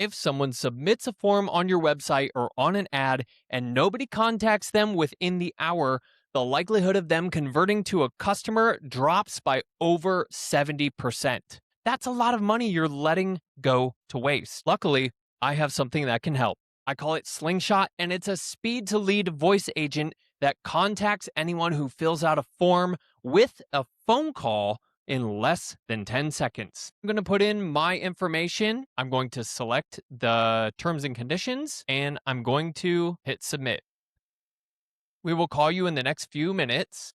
If someone submits a form on your website or on an ad and nobody contacts them within the hour, the likelihood of them converting to a customer drops by over 70%. That's a lot of money you're letting go to waste. Luckily, I have something that can help. I call it Slingshot, and it's a speed to lead voice agent that contacts anyone who fills out a form with a phone call in less than 10 seconds. I'm going to put in my information. I'm going to select the terms and conditions, and I'm going to hit submit. We will call you in the next few minutes.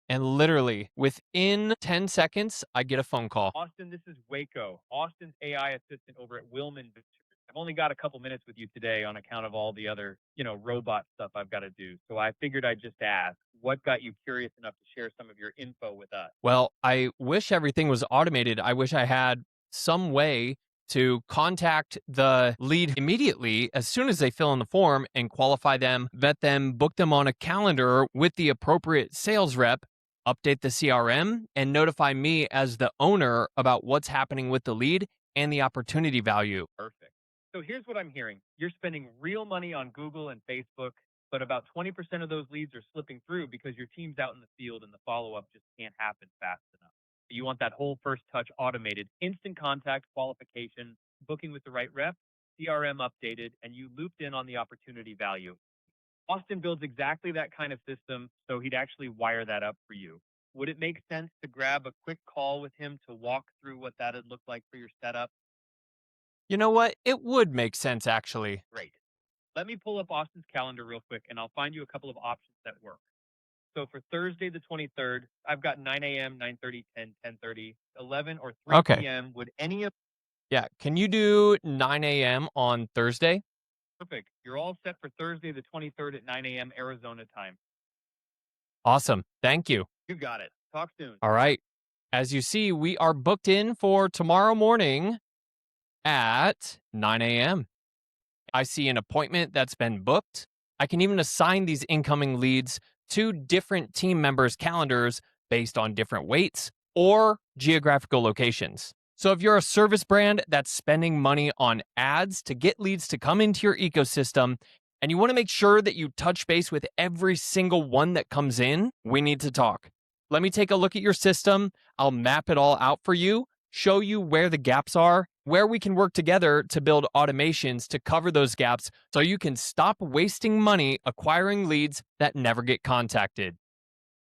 And literally within 10 seconds, I get a phone call. Austin, this is Waco, Austin's AI assistant over at Willman. I've only got a couple minutes with you today on account of all the other, robot stuff I've got to do. So I figured I'd just ask, what got you curious enough to share some of your info with us? Well, I wish everything was automated. I wish I had some way to contact the lead immediately as soon as they fill in the form and qualify them, vet them, book them on a calendar with the appropriate sales rep, update the CRM, and notify me as the owner about what's happening with the lead and the opportunity value. Perfect. So here's what I'm hearing. You're spending real money on Google and Facebook, but about 20% of those leads are slipping through because your team's out in the field and the follow-up just can't happen fast enough. You want that whole first touch automated, instant contact, qualification, booking with the right rep, CRM updated, and you looped in on the opportunity value. Austin builds exactly that kind of system, so he'd actually wire that up for you. Would it make sense to grab a quick call with him to walk through what that'd look like for your setup? You know what? It would make sense, actually. Great. Let me pull up Austin's calendar real quick, and I'll find you a couple of options that work. So for Thursday the 23rd, I've got 9 a.m., 9:30, 10, 10:30, 11, or 3 Okay. p.m. Would any of Yeah. Can you do 9 a.m. on Thursday? Perfect. You're all set for Thursday the 23rd at 9 a.m. Arizona time. Awesome. Thank you. You got it. Talk soon. All right. As you see, we are booked in for tomorrow morning at 9 a.m. I see an appointment that's been booked. I can even assign these incoming leads to different team members' calendars based on different weights or geographical locations. So if you're a service brand that's spending money on ads to get leads to come into your ecosystem, and you want to make sure that you touch base with every single one that comes in, we need to talk. Let me take a look at your system. I'll map it all out for you, show you where the gaps are, where we can work together to build automations to cover those gaps so you can stop wasting money acquiring leads that never get contacted.